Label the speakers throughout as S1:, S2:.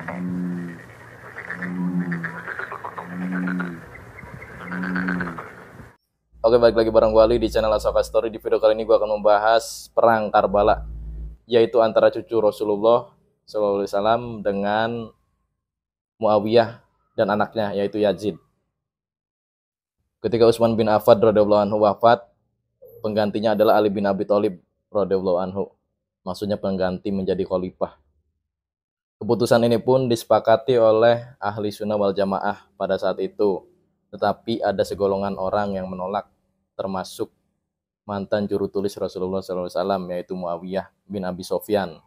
S1: Oke, balik lagi bareng gue Ali di channel Asoka Story. Di video kali ini gue akan membahas perang Karbala, yaitu antara cucu Rasulullah SAW dengan Muawiyah dan anaknya, yaitu Yazid. Ketika Utsman bin Affan radhiyallahu anhu wafat, penggantinya adalah Ali bin Abi Thalib radhiyallahu anhu. Maksudnya pengganti menjadi khalifah. Keputusan ini pun disepakati oleh ahli sunnah wal jamaah pada saat itu. Tetapi ada segolongan orang yang menolak, termasuk mantan juru tulis Rasulullah SAW, yaitu Muawiyah bin Abi Sofyan.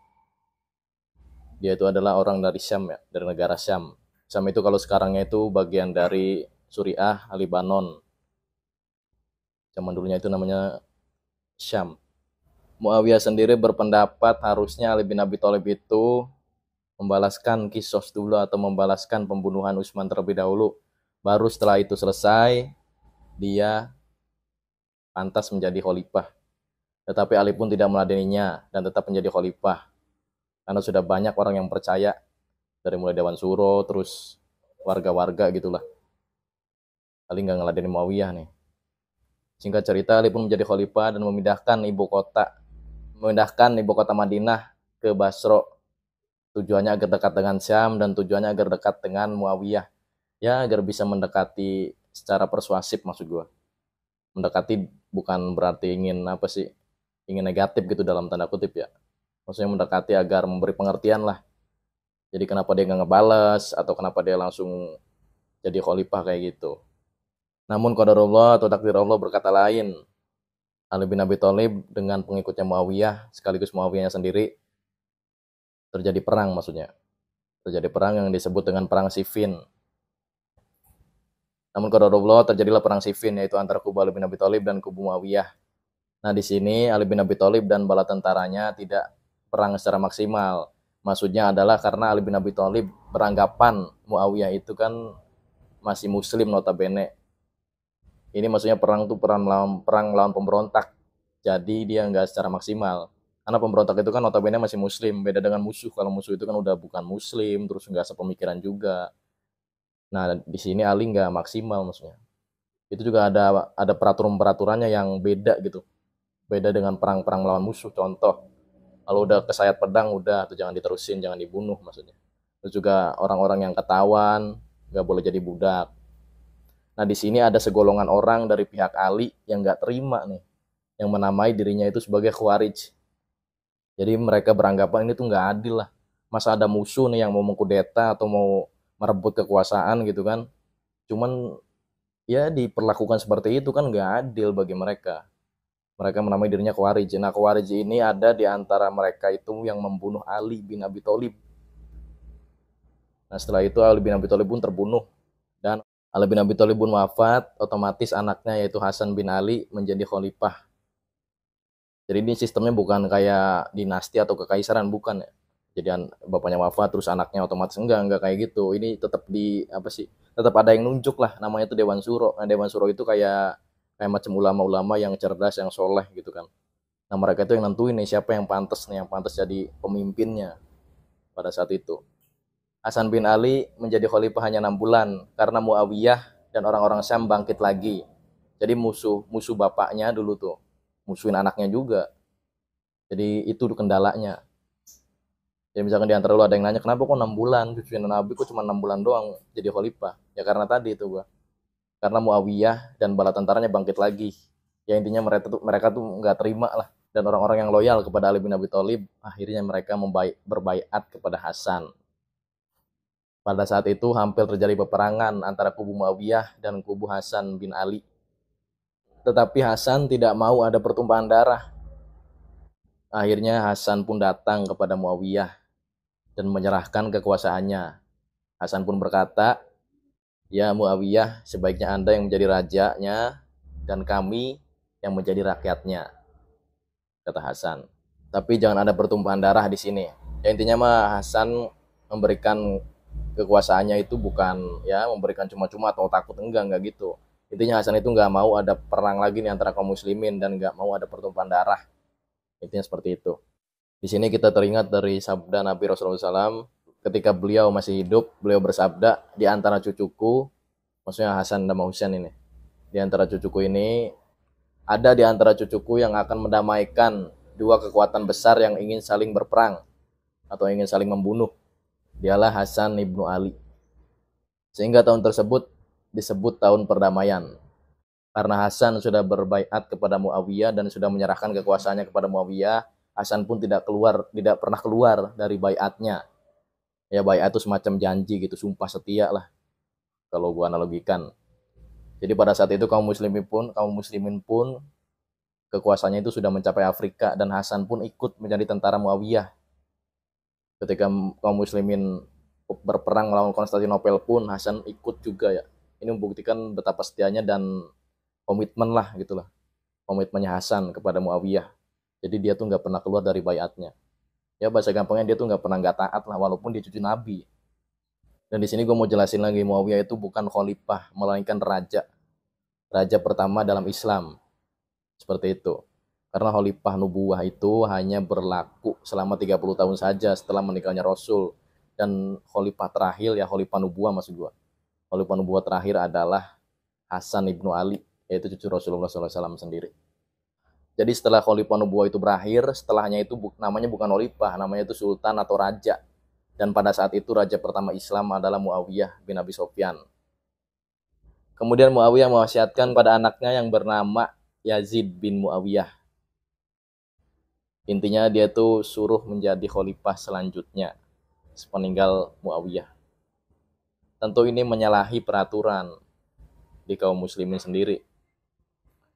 S1: Dia itu adalah orang dari Syam, ya, dari negara Syam. Syam itu kalau sekarangnya itu bagian dari Suriah, Lebanon. Zaman dulunya itu namanya Syam. Muawiyah sendiri berpendapat harusnya Ali bin Abi Thalib itu membalaskan kisos dulu atau membalaskan pembunuhan Utsman terlebih dahulu. Baru setelah itu selesai, dia pantas menjadi khalifah. Tetapi Ali pun tidak meladeninya dan tetap menjadi khalifah. Karena sudah banyak orang yang percaya, dari mulai Dewan Suro, terus warga-warga gitulah. Ali nggak ngeladeni Muawiyah nih. Singkat cerita, Ali pun menjadi khalifah dan memindahkan ibu kota Madinah ke Basro. Tujuannya agar dekat dengan Syam dan tujuannya agar dekat dengan Muawiyah. Ya, agar bisa mendekati secara persuasif, maksud gue. Mendekati bukan berarti ingin ingin negatif gitu dalam tanda kutip ya. Maksudnya mendekati agar memberi pengertian lah. Jadi kenapa dia nggak ngebales atau kenapa dia langsung jadi khalifah kayak gitu. Namun qadarullah atau takdir Allah berkata lain. Ali bin Abi Thalib dengan pengikutnya Muawiyah sekaligus Muawiyahnya sendiri terjadi perang maksudnya. Terjadi perang yang disebut dengan perang Siffin. Namun qadarullah terjadilah perang Siffin, yaitu antara kubu Ali bin Abi Thalib dan kubu Muawiyah. Nah, di sini Ali bin Abi Thalib dan bala tentaranya tidak perang secara maksimal. Maksudnya adalah karena Ali bin Abi Thalib beranggapan Muawiyah itu kan masih muslim notabene. Ini maksudnya perang melawan pemberontak. Jadi dia nggak secara maksimal. Karena pemberontak itu kan notabene masih muslim, beda dengan musuh. Kalau musuh itu kan udah bukan muslim, terus nggak sepemikiran juga. Nah, di sini Ali nggak maksimal maksudnya. Itu juga ada peraturan-peraturannya yang beda gitu. Beda dengan perang-perang melawan musuh. Contoh, kalau udah kesayat pedang udah tuh jangan diterusin, jangan dibunuh maksudnya. Terus juga orang-orang yang ketahuan nggak boleh jadi budak. Nah, di sini ada segolongan orang dari pihak Ali yang nggak terima nih, yang menamai dirinya itu sebagai Khawarij. Jadi mereka beranggapan ini tuh nggak adil lah. Masa ada musuh nih yang mau mengkudeta atau mau merebut kekuasaan gitu kan. Cuman ya diperlakukan seperti itu kan nggak adil bagi mereka. Mereka menamai dirinya Khawarij. Nah, Khawarij ini ada di antara mereka itu yang membunuh Ali bin Abi Thalib. Nah, setelah itu Ali bin Abi Thalib pun terbunuh. Dan Ali bin Abi Thalib pun wafat, otomatis anaknya yaitu Hasan bin Ali menjadi khalifah. Jadi ini sistemnya bukan kayak dinasti atau kekaisaran, bukan ya. Jadi bapaknya wafat terus anaknya otomatis enggak kayak gitu. Ini tetap tetap ada yang nunjuk lah, namanya itu Dewan Suro. Nah, Dewan Suro itu kayak macam ulama-ulama yang cerdas, yang soleh gitu kan. Nah, mereka itu yang nentuin nih siapa yang pantas jadi pemimpinnya pada saat itu. Hasan bin Ali menjadi khalifah hanya 6 bulan karena Muawiyah dan orang-orang Syam bangkit lagi. Jadi musuh bapaknya dulu tuh musuhin anaknya juga. Jadi itu kendalanya. Ya misalkan di antara lu ada yang nanya kenapa kok 6 bulan cucunya Nabi kok cuma 6 bulan doang jadi khalifah. Ya karena tadi itu gua. Karena Muawiyah dan bala tentaranya bangkit lagi. Ya intinya mereka tuh nggak terima lah. Dan orang-orang yang loyal kepada Ali bin Abi Thalib akhirnya mereka berbaiat kepada Hasan. Pada saat itu hampir terjadi peperangan antara kubu Muawiyah dan kubu Hasan bin Ali. Tetapi Hasan tidak mau ada pertumpahan darah. Akhirnya Hasan pun datang kepada Muawiyah dan menyerahkan kekuasaannya. Hasan pun berkata, "Ya Muawiyah, sebaiknya Anda yang menjadi rajanya dan kami yang menjadi rakyatnya," kata Hasan. Tapi jangan ada pertumpahan darah di sini. Ya intinya mah Hasan memberikan kekuasaannya itu bukan ya memberikan cuma-cuma atau takut, enggak gitu. Intinya Hasan itu nggak mau ada perang lagi nih antara kaum muslimin dan nggak mau ada pertumpahan darah. Intinya seperti itu. Di sini kita teringat dari sabda Nabi Rasulullah SAW, ketika beliau masih hidup, beliau bersabda, di antara cucuku, maksudnya Hasan dan Husain ini, di antara cucuku ini, ada di antara cucuku yang akan mendamaikan dua kekuatan besar yang ingin saling berperang atau ingin saling membunuh. Dialah Hasan ibnu Ali. Sehingga tahun tersebut disebut tahun perdamaian. Karena Hasan sudah berbaiat kepada Muawiyah dan sudah menyerahkan kekuasaannya kepada Muawiyah, Hasan pun tidak pernah keluar dari baiatnya. Ya baiat itu semacam janji gitu, sumpah setia lah kalau gua analogikan. Jadi pada saat itu kaum muslimin pun kekuasaannya itu sudah mencapai Afrika dan Hasan pun ikut menjadi tentara Muawiyah. Ketika kaum muslimin berperang melawan Konstantinopel pun Hasan ikut juga ya. Ini membuktikan betapa setianya dan komitmen lah gitulah. Komitmennya Hasan kepada Muawiyah. Jadi dia tuh nggak pernah keluar dari baiatnya. Ya bahasa gampangnya dia tuh nggak pernah nggak taat lah walaupun dia cucu Nabi. Dan di sini gue mau jelasin lagi Muawiyah itu bukan khalifah melainkan raja. Raja pertama dalam Islam. Seperti itu. Karena khalifah nubuwah itu hanya berlaku selama 30 tahun saja setelah meninggalnya Rasul. Dan khalifah terakhir ya khalifah nubuwah maksud gue. Khalifah nubuwah terakhir adalah Hasan ibnu Ali, yaitu cucu Rasulullah SAW sendiri. Jadi setelah khalifah nubuwah itu berakhir, setelahnya itu namanya bukan khalifah, namanya itu sultan atau raja. Dan pada saat itu raja pertama Islam adalah Muawiyah bin Abi Sufyan. Kemudian Muawiyah mewasiatkan pada anaknya yang bernama Yazid bin Muawiyah. Intinya dia tuh suruh menjadi khalifah selanjutnya sepeninggal Muawiyah. Tentu ini menyalahi peraturan di kaum muslimin sendiri.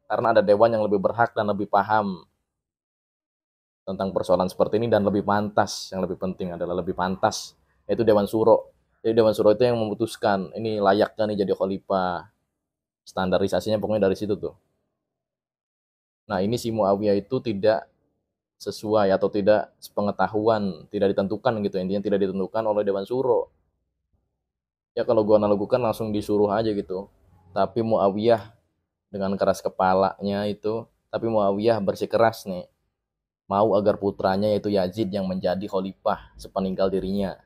S1: Karena ada dewan yang lebih berhak dan lebih paham tentang persoalan seperti ini dan lebih pantas, yang lebih penting adalah lebih pantas, yaitu Dewan Suro. Jadi Dewan Suro itu yang memutuskan ini layaknya nih jadi khalifah. Standarisasinya pokoknya dari situ tuh. Nah ini si Muawiyah itu tidak sesuai atau tidak sepengetahuan, tidak ditentukan gitu, intinya tidak ditentukan oleh Dewan Suro. Ya kalau gua analogikan langsung disuruh aja gitu. Tapi Muawiyah dengan keras kepalanya itu, tapi Muawiyah bersikeras nih, mau agar putranya yaitu Yazid yang menjadi khalifah sepeninggal dirinya.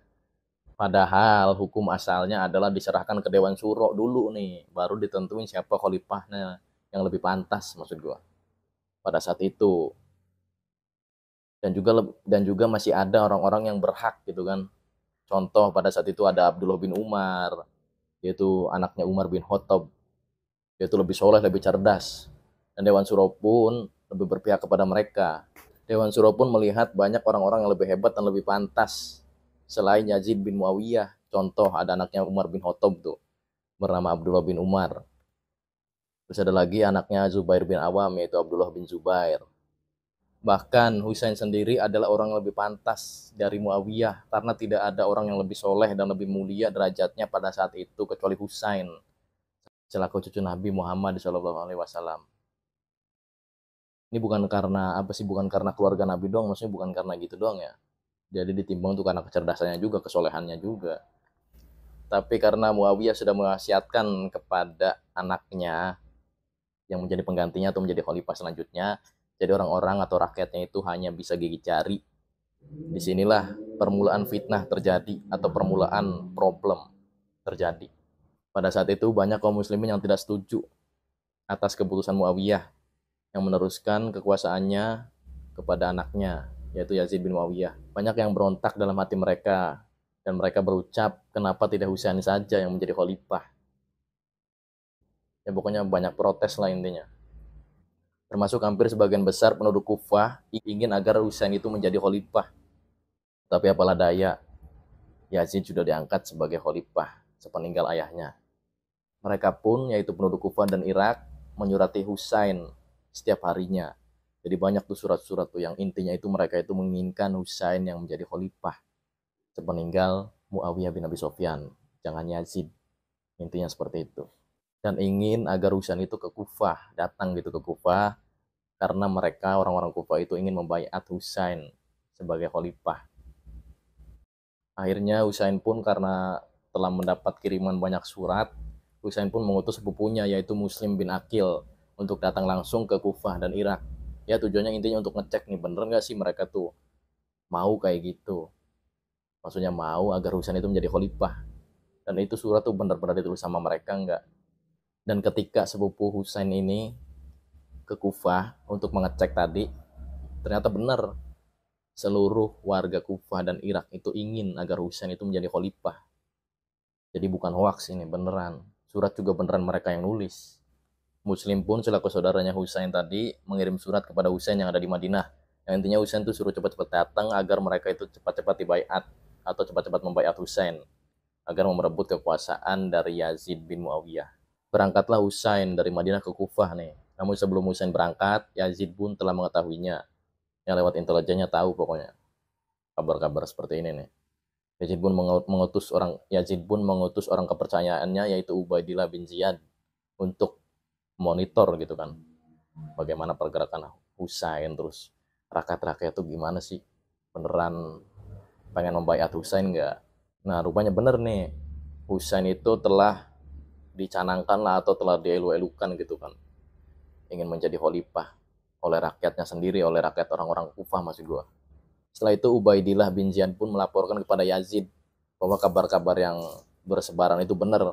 S1: Padahal hukum asalnya adalah diserahkan ke Dewan Suro dulu nih, baru ditentuin siapa khalifahnya yang lebih pantas maksud gua pada saat itu. Dan juga masih ada orang-orang yang berhak gitu kan. Contoh pada saat itu ada Abdullah bin Umar, yaitu anaknya Umar bin Khattab, yaitu lebih soleh, lebih cerdas. Dan Dewan Suro pun lebih berpihak kepada mereka. Dewan Suro pun melihat banyak orang-orang yang lebih hebat dan lebih pantas selain Yazid bin Muawiyah. Contoh ada anaknya Umar bin Khattab tuh, bernama Abdullah bin Umar. Terus ada lagi anaknya Zubair bin Awam, yaitu Abdullah bin Zubair. Bahkan Husain sendiri adalah orang yang lebih pantas dari Muawiyah karena tidak ada orang yang lebih soleh dan lebih mulia derajatnya pada saat itu kecuali Husain selaku cucu Nabi Muhammad SAW. Ini bukan karena apa sih, bukan karena keluarga Nabi doang, maksudnya bukan karena gitu doang ya. Jadi ditimbang tuh karena kecerdasannya juga, kesolehannya juga. Tapi karena Muawiyah sudah mewasiatkan kepada anaknya yang menjadi penggantinya atau menjadi khalifah selanjutnya, jadi orang-orang atau rakyatnya itu hanya bisa gigi jari. Disinilah permulaan fitnah terjadi atau permulaan problem terjadi. Pada saat itu banyak kaum muslimin yang tidak setuju atas keputusan Muawiyah yang meneruskan kekuasaannya kepada anaknya, yaitu Yazid bin Muawiyah. Banyak yang berontak dalam hati mereka, dan mereka berucap, kenapa tidak Husain saja yang menjadi khalifah? Ya pokoknya banyak protes lah intinya. Termasuk hampir sebagian besar penduduk Kufah ingin agar Husain itu menjadi khalifah. Tapi apalah daya, Yazid sudah diangkat sebagai khalifah sepeninggal ayahnya. Mereka pun, yaitu penduduk Kufah dan Irak, menyurati Husain setiap harinya. Jadi banyak tuh surat-surat tuh yang intinya itu mereka itu menginginkan Husain yang menjadi khalifah sepeninggal Muawiyah bin Abi Sufyan, jangan Yazid. Intinya seperti itu. Dan ingin agar Husain itu ke Kufah, datang gitu ke Kufah, karena mereka orang-orang Kufah itu ingin membaiat Husain sebagai khalifah. Akhirnya Husain pun karena telah mendapat kiriman banyak surat, Husain pun mengutus sepupunya yaitu Muslim bin Aqil untuk datang langsung ke Kufah dan Irak. Ya tujuannya intinya untuk ngecek nih bener nggak sih mereka tuh mau kayak gitu. Maksudnya mau agar Husain itu menjadi khalifah. Dan itu surat tuh benar-benar ditulis sama mereka enggak. Dan ketika sepupu Husain ini ke Kufah untuk mengecek tadi, ternyata benar seluruh warga Kufah dan Irak itu ingin agar Husain itu menjadi khalifah. Jadi bukan hoax ini, beneran. Surat juga beneran mereka yang nulis. Muslim pun selaku saudaranya Husain tadi mengirim surat kepada Husain yang ada di Madinah. Yang intinya Husain tuh suruh cepat-cepat datang agar mereka itu cepat-cepat dibaiat atau cepat-cepat membaiat Husain agar merebut kekuasaan dari Yazid bin Muawiyah. Berangkatlah Husain dari Madinah ke Kufah nih. Namun sebelum Husain berangkat, Yazid pun telah mengetahuinya. Yang lewat intelijennya tahu pokoknya kabar-kabar seperti ini nih. Yazid pun mengutus orang kepercayaannya yaitu Ubaidillah bin Ziyad untuk monitor gitu kan. Bagaimana pergerakan Husain, terus rakyat-rakyat itu gimana sih? Beneran pengen membaiat Husain nggak? Nah, rupanya bener nih. Husain itu telah dicanangkan lah atau telah dielu-elukan gitu kan. Ingin menjadi khalifah oleh rakyatnya sendiri, oleh rakyat orang-orang Kufah maksud gua. Setelah itu Ubaidillah bin Ziyad pun melaporkan kepada Yazid bahwa kabar-kabar yang bersebaran itu benar.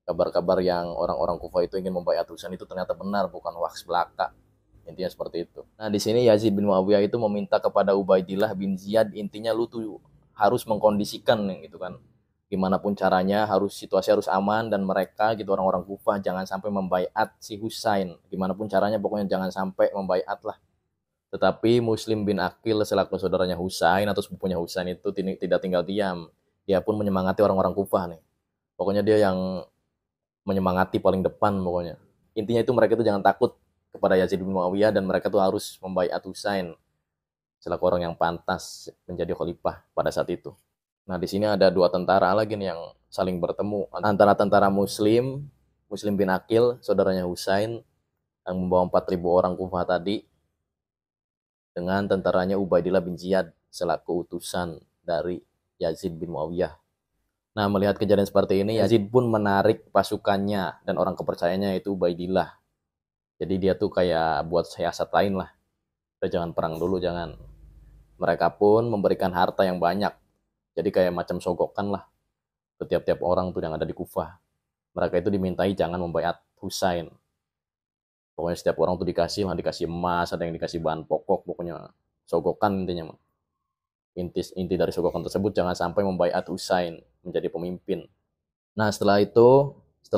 S1: Kabar-kabar yang orang-orang Kufah itu ingin membaiat Husain itu ternyata benar, bukan hoax belaka. Intinya seperti itu. Nah, di sini Yazid bin Muawiyah itu meminta kepada Ubaidillah bin Ziyad, intinya lu tuh harus mengkondisikan gitu kan. Gimana pun caranya, situasi harus aman dan mereka gitu orang-orang Kufah jangan sampai membaiat si Husain. Gimana pun caranya pokoknya jangan sampai membaiat lah. Tetapi Muslim bin Aqil selaku saudaranya Husain atau sepupunya Husain itu tidak tinggal diam. Dia pun menyemangati orang-orang Kufah nih. Pokoknya dia yang menyemangati paling depan pokoknya. Intinya itu mereka itu jangan takut kepada Yazid bin Muawiyah dan mereka tuh harus membaiat Husain selaku orang yang pantas menjadi khalifah pada saat itu. Nah, di sini ada dua tentara lagi nih yang saling bertemu antara tentara Muslim bin Aqil, saudaranya Husain yang membawa 4.000 orang Kufah tadi dengan tentaranya Ubaidillah bin Ziyad selaku utusan dari Yazid bin Muawiyah. Nah, melihat kejadian seperti ini, Yazid pun menarik pasukannya dan orang kepercayaannya itu Ubaidillah. Jadi dia tuh kayak buat siasat lain lah. Udah jangan perang dulu, jangan. Mereka pun memberikan harta yang banyak. Jadi kayak macam sogokan lah ke tiap-tiap orang tuh yang ada di Kufah. Mereka itu dimintai jangan membaiat Husain. Pokoknya setiap orang tuh dikasih emas, ada yang dikasih bahan pokok, pokoknya sogokan intinya. Inti dari sogokan tersebut jangan sampai membaiat Husain menjadi pemimpin. Nah, setelah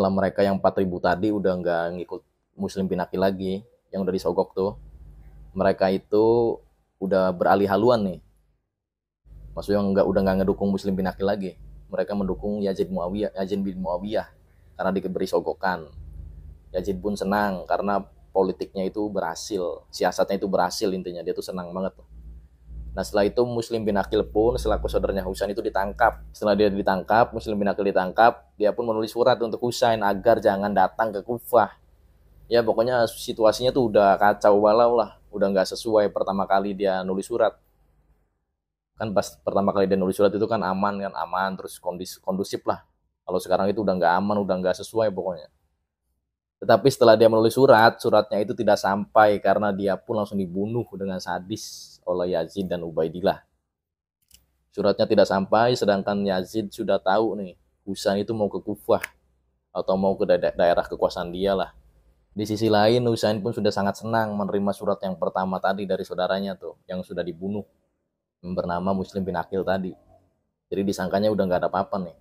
S1: mereka yang 4.000 tadi udah nggak ngikut Muslim bin Aqil lagi, yang udah disogok tuh, mereka itu udah beralih haluan nih. Maksudnya udah nggak ngedukung Muslim bin Aqil lagi. Mereka mendukung Yazid bin Muawiyah karena diberi sogokan. Yazid pun senang karena politiknya itu berhasil, siasatnya itu berhasil, intinya dia tuh senang banget. Nah, setelah itu Muslim bin Aqil pun selaku saudaranya Husain itu ditangkap. Setelah dia ditangkap, Muslim bin Aqil ditangkap, dia pun menulis surat untuk Husain agar jangan datang ke Kufah. Ya pokoknya situasinya tuh udah kacau balau lah, udah nggak sesuai pertama kali dia nulis surat. Kan pas pertama kali dia nulis surat itu kan aman terus kondusif lah. Kalau sekarang itu udah nggak aman, udah nggak sesuai pokoknya. Tetapi setelah dia menulis suratnya itu tidak sampai karena dia pun langsung dibunuh dengan sadis oleh Yazid dan Ubaidillah. Suratnya tidak sampai, sedangkan Yazid sudah tahu nih, Husain itu mau ke Kufah atau mau ke daerah kekuasaan dia lah. Di sisi lain, Husain pun sudah sangat senang menerima surat yang pertama tadi dari saudaranya tuh, yang sudah dibunuh, yang bernama Muslim bin Aqil tadi. Jadi disangkanya udah nggak ada apa-apa nih.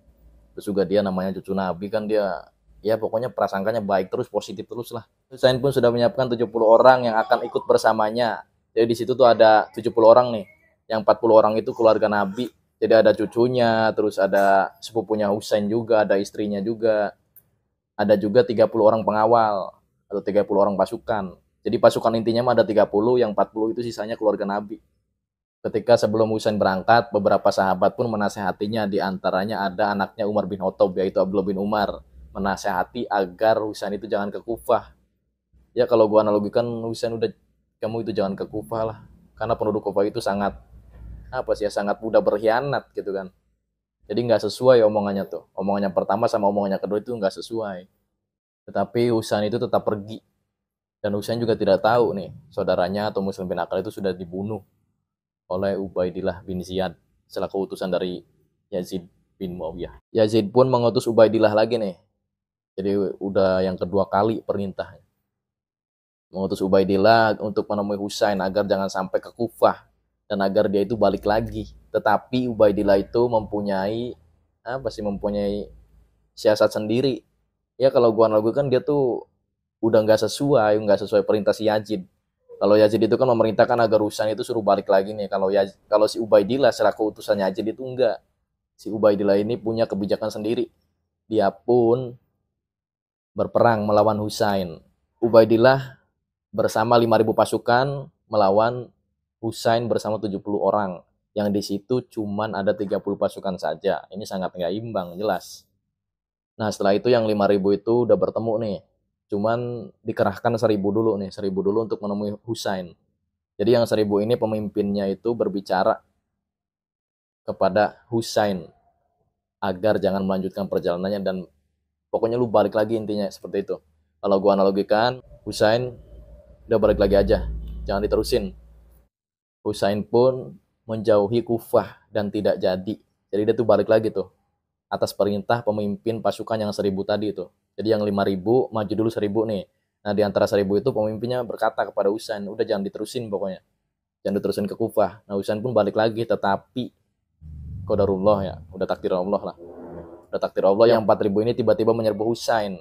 S1: Terus juga dia namanya cucu Nabi kan dia, ya pokoknya prasangkanya baik terus, positif terus lah. Husain pun sudah menyiapkan 70 orang yang akan ikut bersamanya. Jadi di situ tuh ada 70 orang nih. Yang 40 orang itu keluarga Nabi. Jadi ada cucunya, terus ada sepupunya Husain juga, ada istrinya juga. Ada juga 30 orang pengawal atau 30 orang pasukan. Jadi pasukan intinya mah ada 30, yang 40 itu sisanya keluarga Nabi. Ketika sebelum Husain berangkat, beberapa sahabat pun menasehatinya, di antaranya ada anaknya Umar bin Khattab yaitu Abdullah bin Umar. Menasehati agar Husain itu jangan ke Kufah. Ya kalau gua analogikan Husain udah, kamu itu jangan ke Kufah lah. Karena penduduk Kufah itu sangat sangat mudah berkhianat gitu kan. Jadi nggak sesuai omongannya tuh. Omongannya pertama sama omongannya kedua itu nggak sesuai. Tetapi Husain itu tetap pergi. Dan Husain juga tidak tahu nih, saudaranya atau Muslim bin Aqil itu sudah dibunuh oleh Ubaidillah bin Ziyad. selaku utusan dari Yazid bin Muawiyah. Yazid pun mengutus Ubaidillah lagi nih. Jadi udah yang kedua kali perintahnya. Mengutus Ubaidillah untuk menemui Husain agar jangan sampai ke Kufah dan agar dia itu balik lagi. Tetapi Ubaidillah itu mempunyai siasat sendiri. Ya kalau gua analogikan dia tuh udah nggak sesuai perintah si Yazid. Kalau Yazid itu kan memerintahkan agar Husain itu suruh balik lagi nih. Kalau si Ubaidillah selaku utusan Yazid itu enggak. Si Ubaidillah ini punya kebijakan sendiri. Dia pun berperang melawan Husain. Ubaidillah bersama 5.000 pasukan melawan Husain bersama 70 orang. Yang di situ cuman ada 30 pasukan saja. Ini sangat nggak imbang, jelas. Nah setelah itu yang 5.000 itu udah bertemu nih. Cuman dikerahkan 1.000 dulu nih, 1.000 dulu untuk menemui Husain. Jadi yang 1.000 ini pemimpinnya itu berbicara kepada Husain agar jangan melanjutkan perjalanannya dan pokoknya lu balik lagi, intinya seperti itu. Kalau gua analogikan, Husain udah balik lagi aja, jangan diterusin. Husain pun menjauhi Kufah dan tidak jadi. Jadi dia tuh balik lagi tuh atas perintah pemimpin pasukan yang 1.000 tadi itu. Jadi yang 5.000 maju dulu 1.000 nih. Nah di antara 1.000 itu pemimpinnya berkata kepada Husain, udah jangan diterusin pokoknya. Jangan diterusin ke Kufah. Nah Husain pun balik lagi, tetapi qadarullah ya, udah takdir Allah lah. Udah takdir Allah yang 4.000 ini tiba-tiba menyerbu Husain.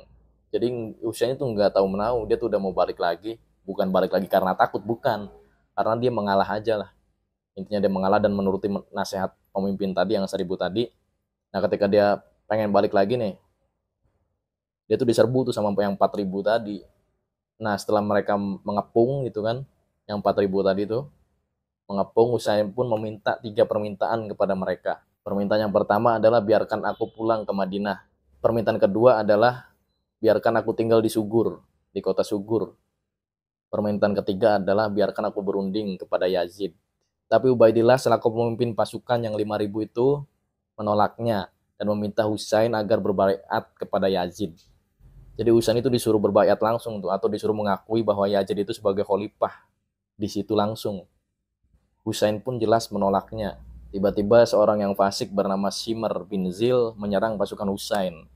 S1: Jadi Husain itu nggak tahu menau, dia tuh udah mau balik lagi. Bukan balik lagi karena takut, bukan. Karena dia mengalah aja lah. Intinya dia mengalah dan menuruti nasihat pemimpin tadi yang 1.000 tadi. Nah ketika dia pengen balik lagi nih, dia tuh diserbu tuh sama yang 4.000 tadi. Nah setelah mereka mengepung gitu kan, yang 4.000 tadi tuh mengepung, Husain pun meminta 3 permintaan kepada mereka. Permintaan yang pertama adalah biarkan aku pulang ke Madinah. Permintaan kedua adalah biarkan aku tinggal di Sugur, di kota Sugur. Permintaan ketiga adalah biarkan aku berunding kepada Yazid. Tapi Ubaidillah selaku pemimpin pasukan yang 5.000 itu menolaknya dan meminta Husain agar berbaiat kepada Yazid. Jadi Husain itu disuruh berbaiat langsung tuh, atau disuruh mengakui bahwa Yazid itu sebagai khalifah di situ langsung. Husain pun jelas menolaknya. Tiba-tiba seorang yang fasik bernama Shimr bin Zil menyerang pasukan Husain.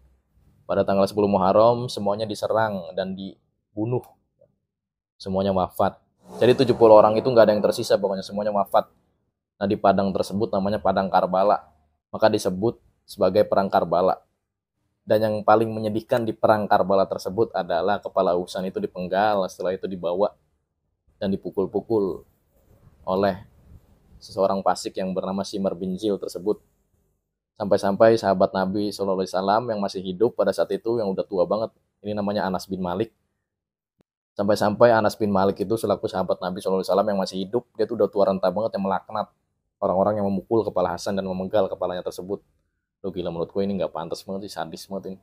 S1: Pada tanggal 10 Muharram semuanya diserang dan dibunuh. Semuanya wafat. Jadi 70 orang itu nggak ada yang tersisa, pokoknya semuanya wafat. Nah di padang tersebut namanya Padang Karbala. Maka disebut sebagai Perang Karbala. Dan yang paling menyedihkan di Perang Karbala tersebut adalah kepala Husain itu dipenggal, setelah itu dibawa dan dipukul-pukul oleh seseorang fasik yang bernama Shimr bin Zil tersebut. Sampai-sampai sahabat Nabi SAW yang masih hidup pada saat itu, yang udah tua banget, ini namanya Anas bin Malik. Sampai-sampai Anas bin Malik itu selaku sahabat Nabi SAW yang masih hidup, dia tuh udah tua renta banget yang melaknat orang-orang yang memukul kepala Hasan dan memenggal kepalanya tersebut. Loh gila, menurutku ini nggak pantas banget sih, sadis banget ini.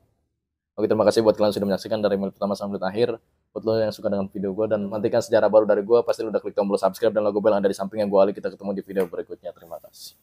S1: Oke, terima kasih buat kalian yang sudah menyaksikan dari menit pertama sampai menit akhir. Buat lo yang suka dengan video gue dan nantikan sejarah baru dari gue, pasti lo udah klik tombol subscribe dan logo bel yang ada di samping yang gue Ali. Kita ketemu di video berikutnya. Terima kasih.